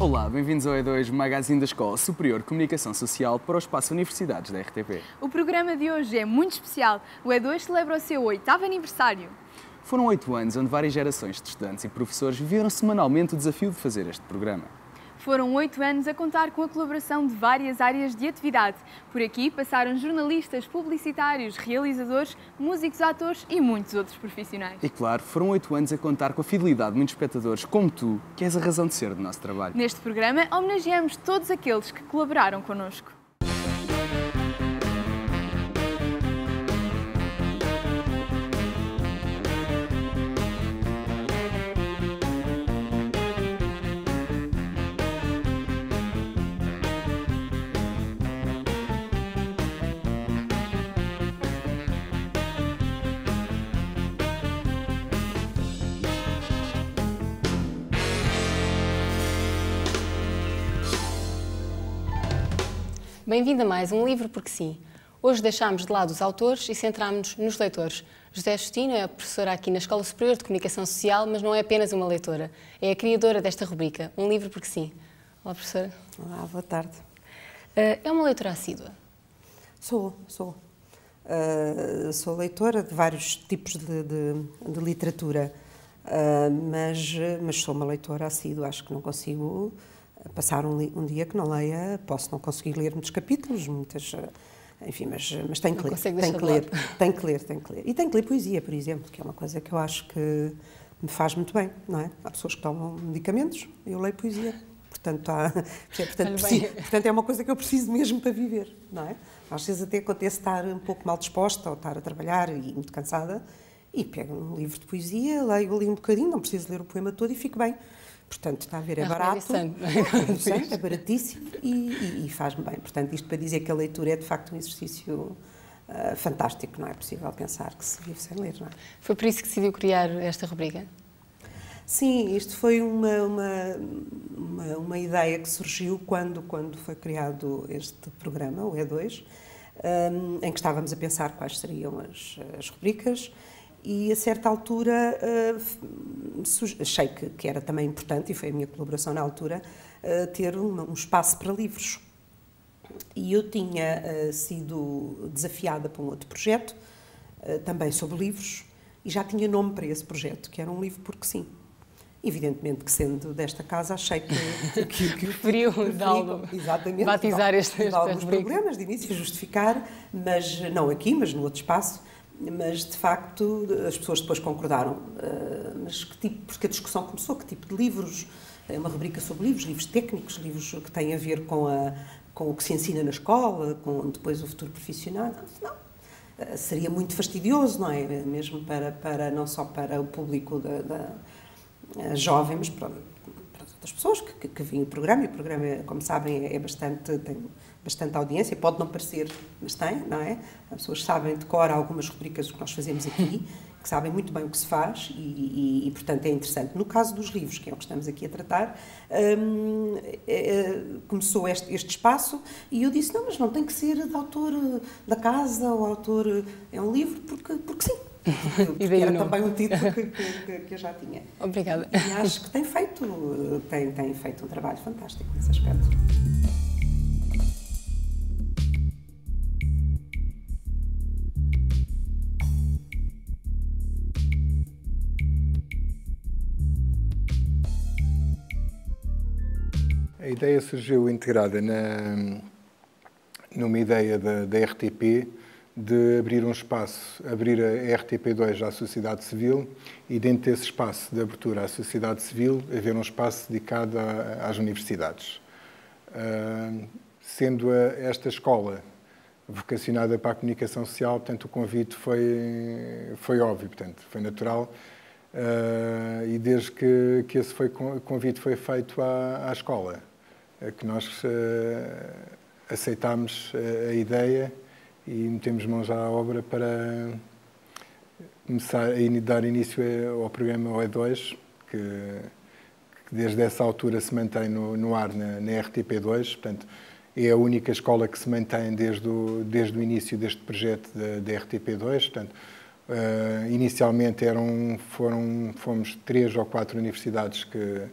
Olá, bem-vindos ao E2, magazine da Escola Superior de Comunicação Social para o Espaço Universidades da RTP. O programa de hoje é muito especial. O E2 celebra o seu 8º aniversário. Foram 8 anos onde várias gerações de estudantes e professores viveram semanalmente o desafio de fazer este programa. Foram 8 anos a contar com a colaboração de várias áreas de atividade. Por aqui passaram jornalistas, publicitários, realizadores, músicos, atores e muitos outros profissionais. E claro, foram 8 anos a contar com a fidelidade de muitos espectadores como tu, que és a razão de ser do nosso trabalho. Neste programa homenageamos todos aqueles que colaboraram connosco. Bem-vindo a mais um Livro Porque Sim. Hoje deixámos de lado os autores e centrámos-nos nos leitores. José Justino é professora aqui na Escola Superior de Comunicação Social, mas não é apenas uma leitora. É a criadora desta rubrica, Um Livro Porque Sim. Olá, professora. Olá, boa tarde. É uma leitora assídua? Sou. Sou leitora de vários tipos de literatura, mas sou uma leitora assídua. Acho que não consigo passar um dia que não leia. Posso não conseguir ler muitos capítulos, enfim, mas tenho que ler. Tenho que ler. E tenho que ler poesia, por exemplo, que é uma coisa que eu acho que me faz muito bem, não é? Há pessoas que tomam medicamentos, eu leio poesia. Portanto, é uma coisa que eu preciso mesmo para viver, não é? Às vezes até acontece estar um pouco mal disposta ou estar a trabalhar e muito cansada e pego um livro de poesia, leio ali um bocadinho, não preciso ler o poema todo e fico bem. Portanto, está a ver, é barato, é baratíssimo e faz-me bem. Portanto, isto para dizer que a leitura é de facto um exercício fantástico, não é possível pensar que se vive sem ler, não é? Foi por isso que decidiu criar esta rubrica? Sim, isto foi uma ideia que surgiu quando foi criado este programa, o E2, em que estávamos a pensar quais seriam as rubricas. E, a certa altura, achei que era também importante, e foi a minha colaboração na altura, ter um espaço para livros. E eu tinha sido desafiada para um outro projeto, também sobre livros, e já tinha nome para esse projeto, que era Um Livro Porque Sim. Evidentemente que, sendo desta casa, achei que preferiu batizar alguns problemas de início, justificar, mas não aqui, mas no outro espaço. Mas, de facto, as pessoas depois concordaram. Mas porque a discussão começou, que tipo de livros? É uma rubrica sobre livros técnicos, livros que têm a ver com o que se ensina na escola, com depois o futuro profissional. Não, seria muito fastidioso, não é? Mesmo não só para o público jovem, mas para outras pessoas que veem o programa. E o programa, como sabem, tem bastante audiência, pode não parecer, mas tem, não é? As pessoas sabem de cor algumas rubricas que nós fazemos aqui, que sabem muito bem o que se faz e, portanto, é interessante. No caso dos livros, que é o que estamos aqui a tratar, começou este espaço e eu disse, não, mas não tem que ser de autor da casa ou autor... É um livro porque sim. Porque era também um título que eu já tinha. Obrigada. E acho que tem feito um trabalho fantástico nesse aspecto. A ideia surgiu integrada numa ideia da RTP de abrir um espaço, abrir a RTP2 à sociedade civil e dentro desse espaço de abertura à sociedade civil haver um espaço dedicado às universidades. Sendo esta escola vocacionada para a comunicação social, portanto o convite foi óbvio, portanto foi natural. E desde que esse convite foi feito à escola, que nós aceitámos a ideia e metemos mãos à obra para começar a dar início ao programa E2, que desde essa altura se mantém no ar na RTP2, portanto é a única escola que se mantém desde o início deste projeto da RTP2, portanto inicialmente fomos 3 ou 4 universidades que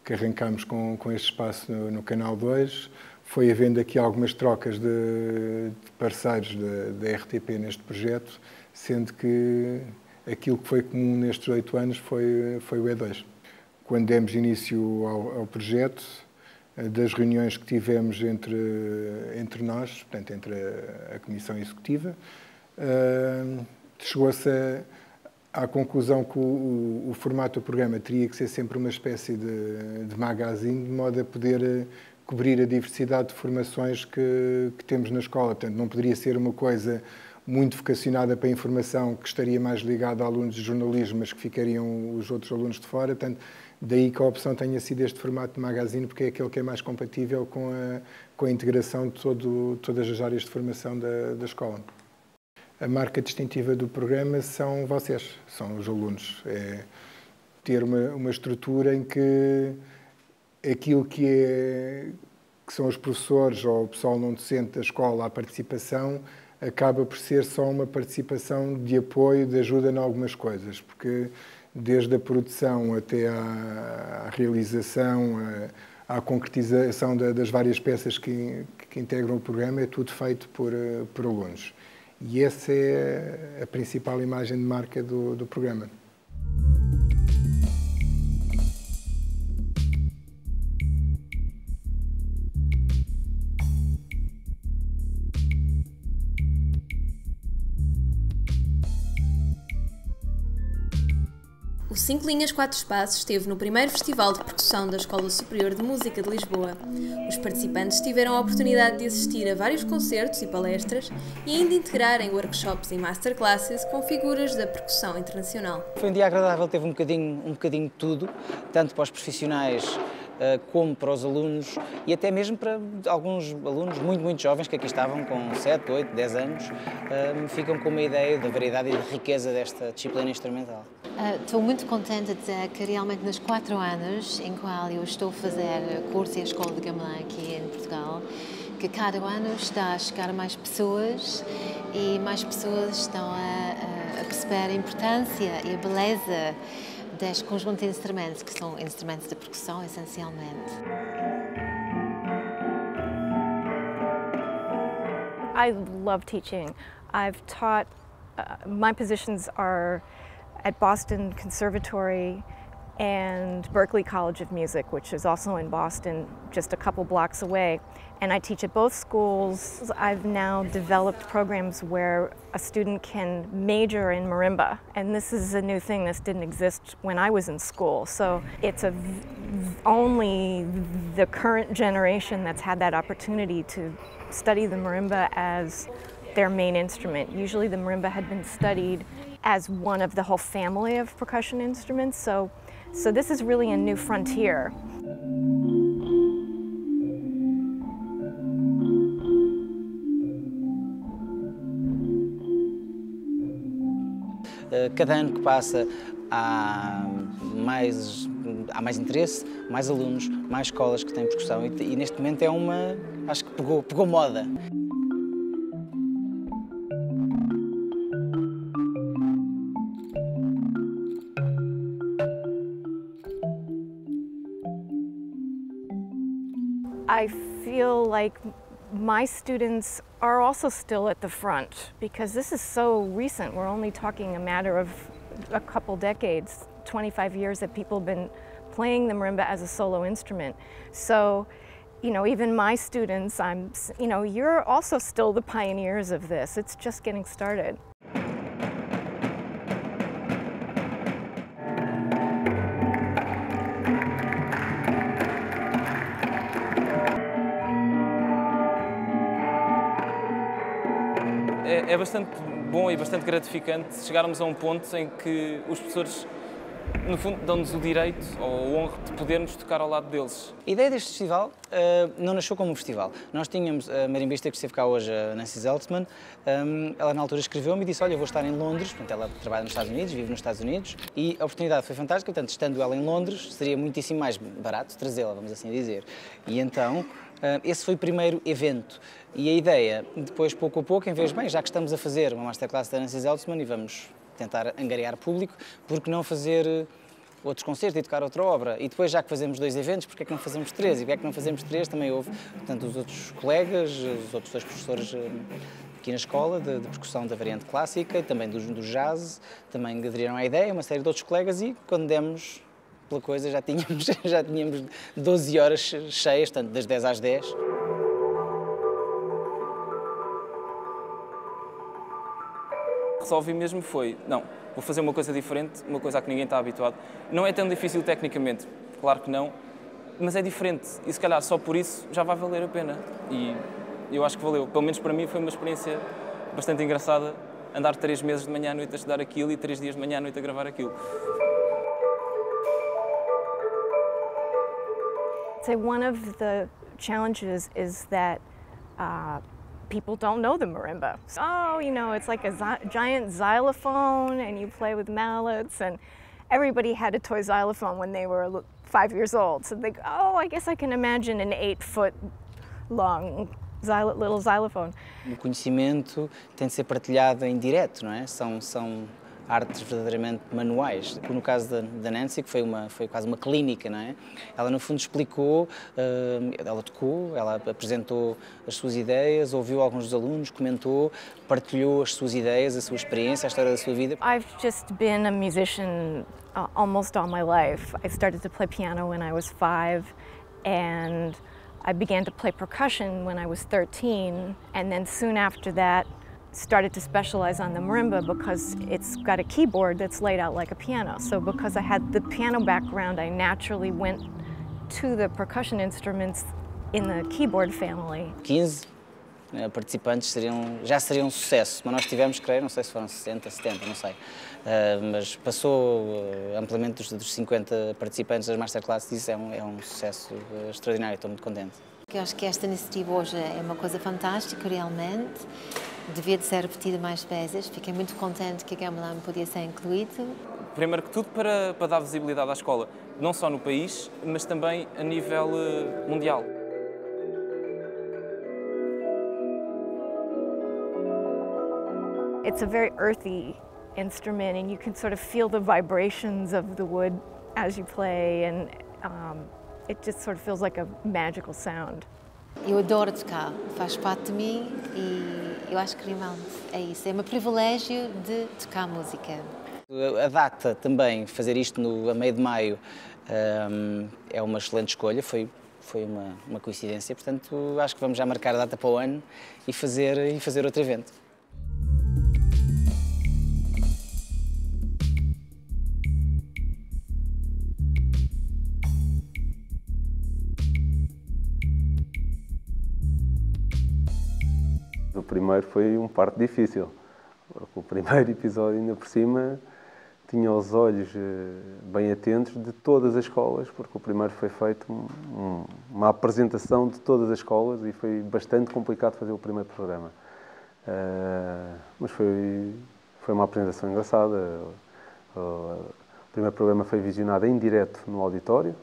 que arrancámos com este espaço no Canal 2. Foi havendo aqui algumas trocas de parceiros da RTP neste projeto, sendo que aquilo que foi comum nestes 8 anos foi o E2. Quando demos início ao projeto, das reuniões que tivemos entre nós, portanto, entre a Comissão Executiva, chegou-se à conclusão que o formato do programa teria que ser sempre uma espécie de magazine, de modo a poder cobrir a diversidade de formações que temos na escola. Portanto, não poderia ser uma coisa muito vocacionada para a informação, que estaria mais ligada a alunos de jornalismo, mas que ficariam os outros alunos de fora. Portanto, daí que a opção tenha sido este formato de magazine, porque é aquele que é mais compatível com a integração de todas as áreas de formação da escola. A marca distintiva do programa são vocês, são os alunos. É ter uma estrutura em que aquilo que são os professores ou o pessoal não docente da escola, a participação, acaba por ser só uma participação de apoio, de ajuda em algumas coisas, porque desde a produção até à realização, à concretização das várias peças que integram o programa, é tudo feito por alunos. E essa é a principal imagem de marca do programa. O 5 Linhas 4 Espaços esteve no primeiro Festival de Percussão da Escola Superior de Música de Lisboa. Os participantes tiveram a oportunidade de assistir a vários concertos e palestras e ainda integrarem workshops e masterclasses com figuras da percussão internacional. Foi um dia agradável, teve um bocadinho de tudo, tanto para os profissionais como para os alunos e até mesmo para alguns alunos muito jovens que aqui estavam com 7, 8, 10 anos, ficam com uma ideia da variedade e da riqueza desta disciplina instrumental. Estou muito contente de dizer que realmente nos 4 anos em qual eu estou a fazer curso e a escola de gamelan aqui em Portugal, que cada ano está a chegar a mais pessoas e mais pessoas estão a perceber a importância e a beleza deste conjunto de instrumentos, que são instrumentos de percussão, essencialmente. I love teaching. I've taught, my positions are at Boston Conservatory and Berklee College of Music, which is also in Boston, just a couple blocks away. And I teach at both schools. I've now developed programs where a student can major in marimba, and this is a new thing. This didn't exist when I was in school. So it's only the current generation that's had that opportunity to study the marimba as their main instrument. Usually the marimba had been studied as one of the whole family of percussion instruments. So this is really a new frontier. Cada ano que passa há mais interesse, mais alunos, mais escolas que têm percussão e neste momento acho que pegou moda. I feel like my students are also still at the front because this is so recent. We're only talking a matter of a couple decades, 25 years that people have been playing the marimba as a solo instrument. So, even my students, you're also still the pioneers of this. It's just getting started. É bastante bom e bastante gratificante chegarmos a um ponto em que os professores, no fundo, dão-nos o direito ou a honra de podermos tocar ao lado deles. A ideia deste festival não nasceu como um festival. Nós tínhamos a marimbista que esteve cá hoje, a Nancy Zeltzman, ela na altura escreveu-me e disse, olha, eu vou estar em Londres, portanto ela trabalha nos Estados Unidos, vive nos Estados Unidos, e a oportunidade foi fantástica, portanto, estando ela em Londres, seria muitíssimo mais barato trazê-la, vamos assim dizer. E então, esse foi o primeiro evento. E a ideia, depois, pouco a pouco, em vez de, já que estamos a fazer uma masterclass da Nancy Zeltzman e vamos tentar angariar público, por que não fazer outros concertos e tocar outra obra. E depois, já que fazemos 2 eventos, porque é que não fazemos 3? E porque é que não fazemos 3? Também houve, portanto, os outros colegas, os outros 2 professores aqui na escola, de percussão da variante clássica e também do jazz, também aderiram à ideia, uma série de outros colegas, e quando demos pela coisa já tínhamos 12 horas cheias, portanto, das 10 às 10. Resolvi mesmo foi, não, vou fazer uma coisa diferente, uma coisa a que ninguém está habituado. Não é tão difícil tecnicamente, claro que não, mas é diferente e se calhar só por isso já vai valer a pena. E eu acho que valeu. Pelo menos para mim foi uma experiência bastante engraçada, andar 3 meses de manhã à noite a estudar aquilo e 3 dias de manhã à noite a gravar aquilo. So one of the challenges is that people don't know the marimba. Oh, you know, it's like a giant xylophone and you play with mallets, and everybody had a toy xylophone when they were 5 years old. So they go, oh, I guess I can imagine an 8-foot long little xylophone. O conhecimento tem de ser partilhado em direto, não é? São artes verdadeiramente manuais. No caso da Nancy, que foi quase uma clínica, não é? Ela, no fundo, explicou, ela tocou, ela apresentou as suas ideias, ouviu alguns dos alunos, comentou, partilhou as suas ideias, a sua experiência, a história da sua vida. I've just been a musician almost all my life. I started to play piano when I was 5, and I began to play percussion when I was 13, and then soon after that started to specialize on the marimba because it's got a keyboard that's laid out like a piano. So because I had the piano background, I naturally went to the percussion instruments in the keyboard family. 15 participantes já seriam um sucesso, mas nós tivemos, creio, não sei se foram 60, 70, não sei, mas passou amplamente dos 50 participantes das masterclasses, e isso é um sucesso extraordinário, estou muito contente. Eu acho que esta iniciativa hoje é uma coisa fantástica, realmente. Devia de ser repetida mais vezes. Fiquei muito contente que a Gamelan podia ser incluído. Primeiro que tudo para dar visibilidade à escola, não só no país, mas também a nível mundial. It's a very earthy instrument, and you can sort of feel the vibrations of the wood as you play, and it just sort of feels like a magical sound. Eu adoro tocar, faz parte de mim e eu acho que realmente é isso. É um privilégio de tocar música. A data também, fazer isto a meio de maio, é uma excelente escolha, foi uma coincidência, portanto acho que vamos já marcar a data para o ano e fazer outro evento. O primeiro foi um parto difícil. O primeiro episódio, ainda por cima, tinha os olhos bem atentos de todas as escolas, porque o primeiro foi feito uma apresentação de todas as escolas e foi bastante complicado fazer o primeiro programa. Mas foi uma apresentação engraçada. O primeiro programa foi visionado em direto no auditório,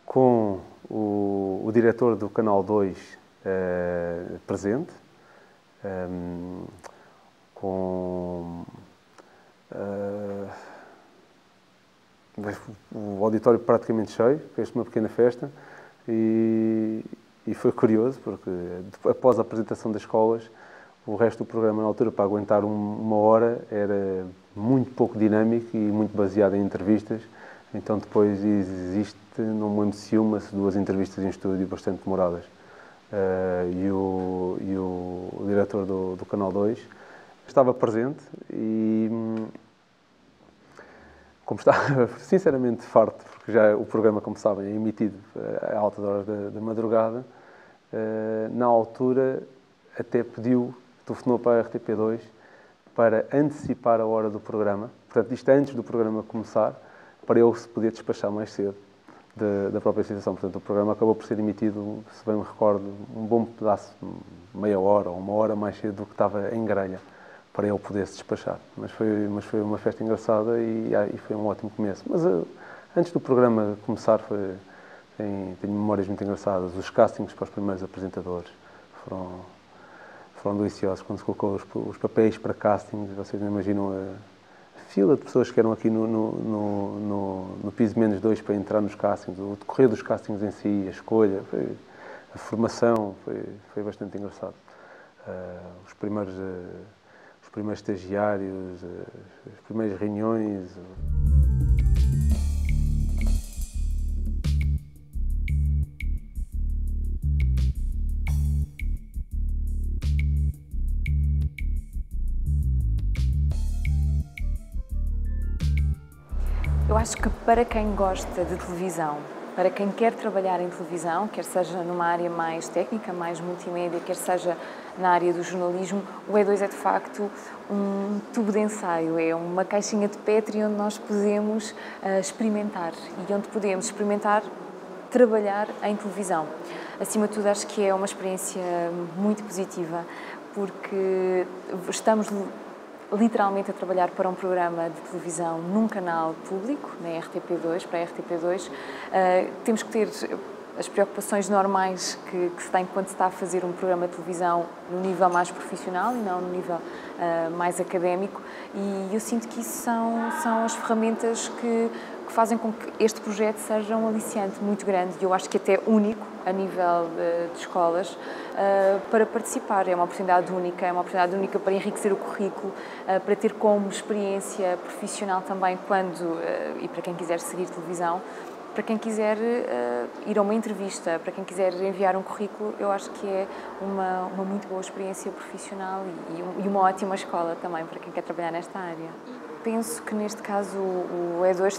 com o diretor do Canal 2 presente, com o auditório praticamente cheio, fez uma pequena festa e foi curioso porque após a apresentação das escolas o resto do programa na altura para aguentar uma hora era muito pouco dinâmico e muito baseado em entrevistas, então depois não me lembro se uma, se 2 entrevistas em estúdio bastante demoradas. E o diretor do Canal 2 estava presente e, como estava sinceramente farto, porque já o programa, como sabem, é emitido a altas horas da madrugada, na altura até telefonou para a RTP2 para antecipar a hora do programa, portanto isto antes do programa começar, para eu se poder despachar mais cedo da própria situação. Portanto, o programa acabou por ser emitido, se bem me recordo, um bom pedaço, meia hora ou uma hora mais cedo do que estava em grelha, para ele poder se despachar. Mas foi uma festa engraçada e foi um ótimo começo. Mas antes do programa começar, tenho memórias muito engraçadas. Os castings para os primeiros apresentadores foram deliciosos. Quando se colocou os papéis para castings, vocês não imaginam a fila de pessoas que eram aqui no piso -2 para entrar nos castings, o decorrer dos castings em si, a escolha, a formação, foi bastante engraçado. Os primeiros estagiários, as primeiras reuniões. Eu acho que para quem gosta de televisão, para quem quer trabalhar em televisão, quer seja numa área mais técnica, mais multimédia, quer seja na área do jornalismo, o E2 é de facto um tubo de ensaio, é uma caixinha de Petri onde nós podemos experimentar e onde podemos experimentar trabalhar em televisão. Acima de tudo, acho que é uma experiência muito positiva, porque estamos literalmente a trabalhar para um programa de televisão num canal público, na RTP2, para a RTP2. Temos que ter as preocupações normais que se tem quando se está a fazer um programa de televisão no nível mais profissional e não no nível mais académico, e eu sinto que isso são as ferramentas que fazem com que este projeto seja um aliciante muito grande, e eu acho que até único a nível de escolas para participar. É uma oportunidade única para enriquecer o currículo, para ter como experiência profissional também e para quem quiser seguir televisão, para quem quiser ir a uma entrevista, para quem quiser enviar um currículo, eu acho que é uma muito boa experiência profissional e uma ótima escola também para quem quer trabalhar nesta área. Penso que neste caso o E2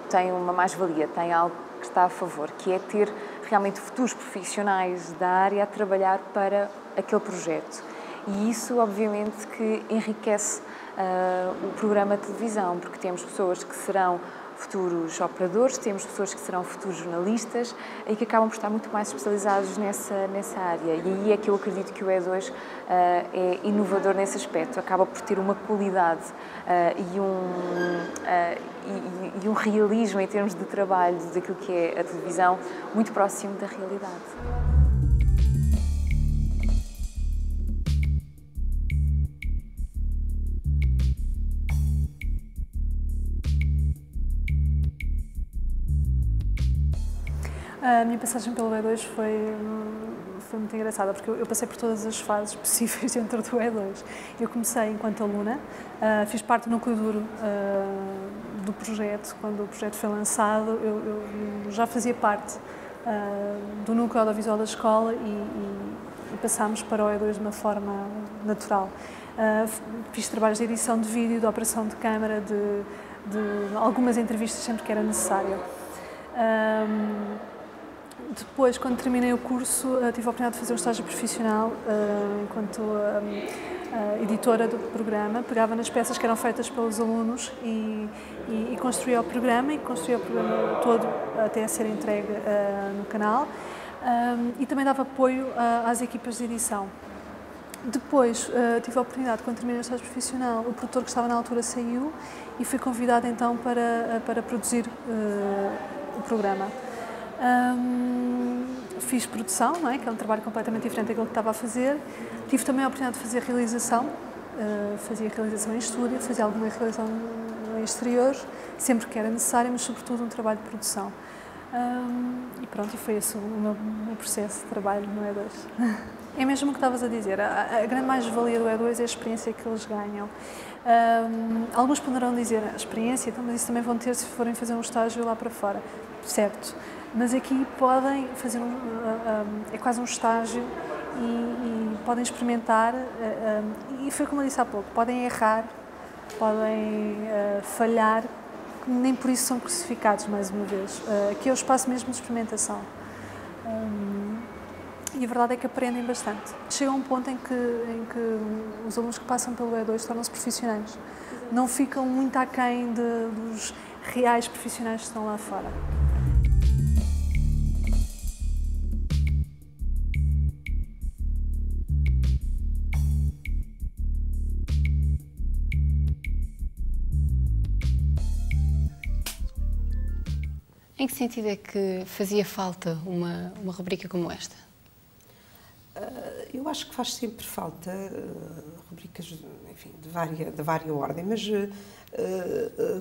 tem uma mais-valia, tem algo que está a favor, que é ter realmente futuros profissionais da área a trabalhar para aquele projeto. E isso, obviamente, que enriquece o programa de televisão, porque temos pessoas que serão futuros operadores, temos pessoas que serão futuros jornalistas e que acabam por estar muito mais especializados nessa área. E aí é que eu acredito que o E2 é inovador nesse aspecto, acaba por ter uma qualidade e um realismo em termos de trabalho daquilo que é a televisão muito próximo da realidade. A minha passagem pelo E2 foi muito engraçada, porque eu passei por todas as fases possíveis dentro do E2. Eu comecei enquanto aluna, fiz parte do núcleo duro do projeto. Quando o projeto foi lançado, eu já fazia parte do núcleo audiovisual da escola e passámos para o E2 de uma forma natural. Fiz trabalhos de edição de vídeo, de operação de câmara, de algumas entrevistas sempre que era necessário. Depois, quando terminei o curso, tive a oportunidade de fazer um estágio profissional enquanto editora do programa. Pegava nas peças que eram feitas pelos alunos e construía o programa, todo até a ser entregue no canal, e também dava apoio às equipas de edição. Depois, tive a oportunidade, quando terminei o estágio profissional, o produtor que estava na altura saiu e fui convidada então para produzir o programa. Fiz produção, não é? Que é um trabalho completamente diferente daquilo que estava a fazer. Tive também a oportunidade de fazer realização, fazia realização em estúdio, fazia alguma realização em exterior, sempre que era necessário, mas sobretudo um trabalho de produção. E pronto, e foi esse o meu processo de trabalho no E2. É mesmo o que estavas a dizer, a grande mais-valia do E2 é a experiência que eles ganham. Alguns poderão dizer a experiência, então, mas isso também vão ter se forem fazer um estágio lá para fora, certo? Mas aqui podem fazer é quase um estágio e podem experimentar, e foi como eu disse há pouco, podem errar, podem falhar, nem por isso são crucificados mais uma vez. Aqui é o espaço mesmo de experimentação. E a verdade é que aprendem bastante. Chega a um ponto em que os alunos que passam pelo E2 tornam-se profissionais. Não ficam muito aquém dos reais profissionais que estão lá fora. Em que sentido é que fazia falta uma rubrica como esta? Eu acho que faz sempre falta rubricas, enfim, de vária ordem, mas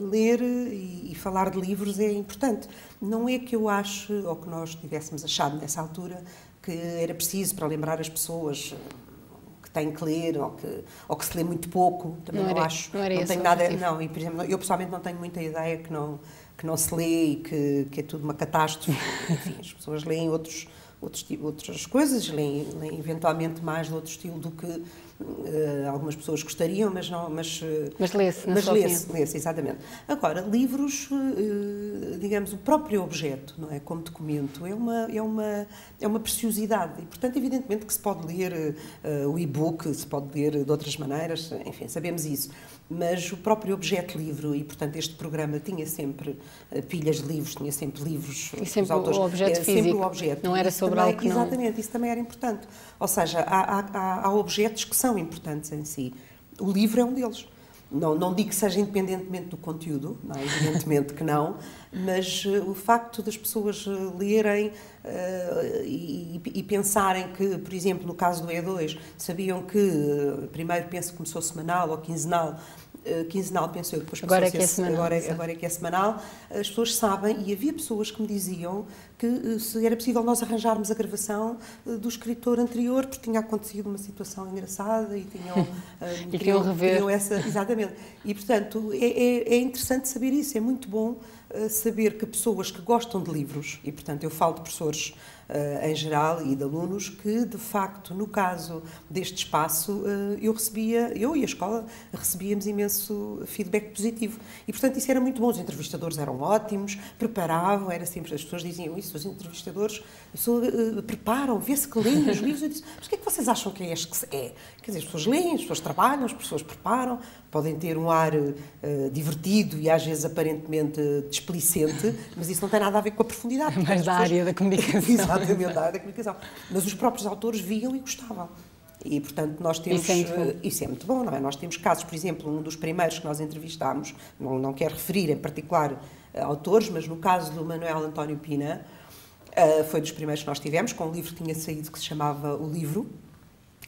ler e falar de livros é importante. Não é que eu acho, ou que nós tivéssemos achado nessa altura, que era preciso para lembrar as pessoas que têm que ler ou que se lê muito pouco. Também não acho. Não tenho nada. Não, e por exemplo, eu pessoalmente não tenho muita ideia que não se lê e que é tudo uma catástrofe. Enfim, as pessoas leem outras coisas, leem eventualmente mais de outro estilo do que algumas pessoas gostariam, mas lê-se, exatamente. Agora, livros, digamos, o próprio objeto, não é, como documento, é uma preciosidade e, portanto, evidentemente que se pode ler o e-book, se pode ler de outras maneiras, enfim, sabemos isso. Mas o próprio objeto livro, e portanto este programa tinha sempre pilhas de livros, tinha sempre livros e sempre dos autores. O objeto físico, sempre o objeto. não era sobre algo que não... Exatamente, isso também era importante. Ou seja, há objetos que são importantes em si. O livro é um deles. Não digo que seja independentemente do conteúdo, não é? Evidentemente que não, mas o facto das pessoas lerem e pensarem que, por exemplo, no caso do E2, sabiam que primeiro penso que começou semanal ou quinzenal, penso eu, depois agora é que é semanal. Agora é que é semanal, as pessoas sabem, e havia pessoas que me diziam que se era possível nós arranjarmos a gravação do escritor anterior, porque tinha acontecido uma situação engraçada e queriam rever. Exatamente. E, portanto, é interessante saber isso, é muito bom saber que pessoas que gostam de livros, e, portanto, eu falo de professores em geral e de alunos, que, de facto, no caso deste espaço, eu e a escola recebíamos imenso feedback positivo. E, portanto, isso era muito bom. Os entrevistadores eram ótimos, preparavam, era sempre, as pessoas diziam isso, os entrevistadores preparam, vê-se que leem os livros. Eu disse, mas o que é que vocês acham que é este que é? Quer dizer, as pessoas leem, as pessoas trabalham, as pessoas preparam, podem ter um ar divertido e às vezes aparentemente displicente, mas isso não tem nada a ver com a profundidade. Mas da área da comunicação. Exatamente, da área da comunicação. Mas os próprios autores viam e gostavam. E, portanto, nós temos... Isso é muito bom, não é? Nós temos casos, por exemplo, um dos primeiros que nós entrevistámos, não quero referir em particular autores, mas no caso do Manuel António Pina, foi dos primeiros que nós tivemos, com um livro que tinha saído que se chamava O Livro,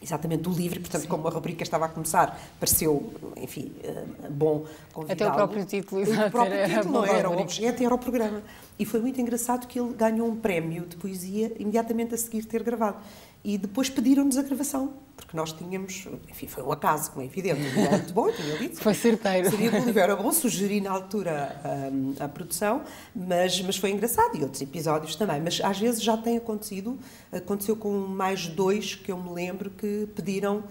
exatamente o livro, portanto, como a rubrica estava a começar, pareceu, enfim, bom convidá-lo. Até o próprio título, exato. O próprio título, não era o objeto, era o programa. E foi muito engraçado que ele ganhou um prémio de poesia imediatamente a seguir ter gravado. E depois pediram-nos a gravação, porque nós tínhamos, enfim, foi um acaso, como é evidente, era muito bom, eu tinha dito. Foi certeiro. Sabia que o livro era bom, sugeri na altura a produção, mas foi engraçado, e outros episódios também. Mas às vezes já tem aconteceu com mais 2 que eu me lembro que pediram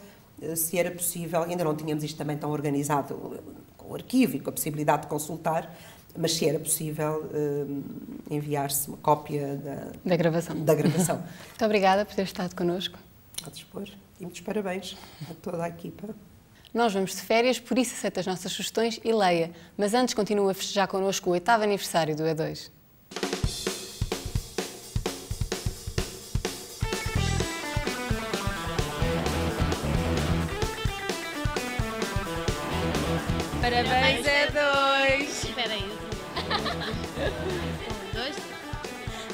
se era possível, ainda não tínhamos isto também tão organizado com o arquivo e com a possibilidade de consultar, mas se era possível enviar-se uma cópia da gravação. Muito obrigada por ter estado connosco. A dispor. E muitos parabéns a toda a equipa. Nós vamos de férias, por isso aceita as nossas sugestões e leia. Mas antes continua a festejar connosco o 8º aniversário do E2. Parabéns, E2! Espera aí. 1, 2.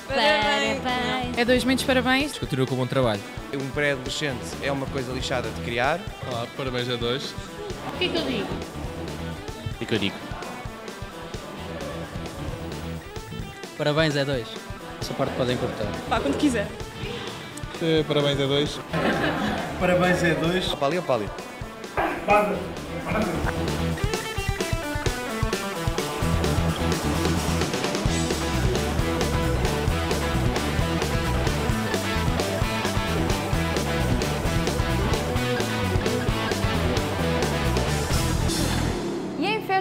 Parabéns! E2, muitos parabéns. Continua com o bom trabalho. Um pré-adolescente é uma coisa lixada de criar. Olá, parabéns E2. O que é que eu digo? O que eu digo? Parabéns E2. Essa parte podem cortar. Pá, quando quiser. Parabéns E2. Parabéns E2. Pali ou Pali?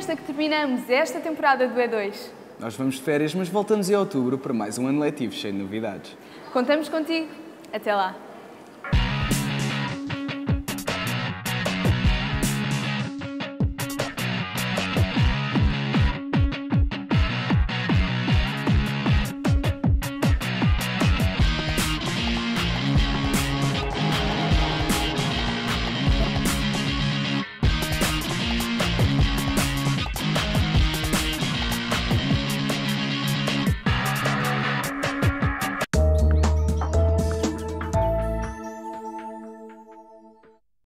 Que terminamos esta temporada do E2. Nós vamos de férias, mas voltamos em outubro para mais um ano letivo cheio de novidades. Contamos contigo. Até lá.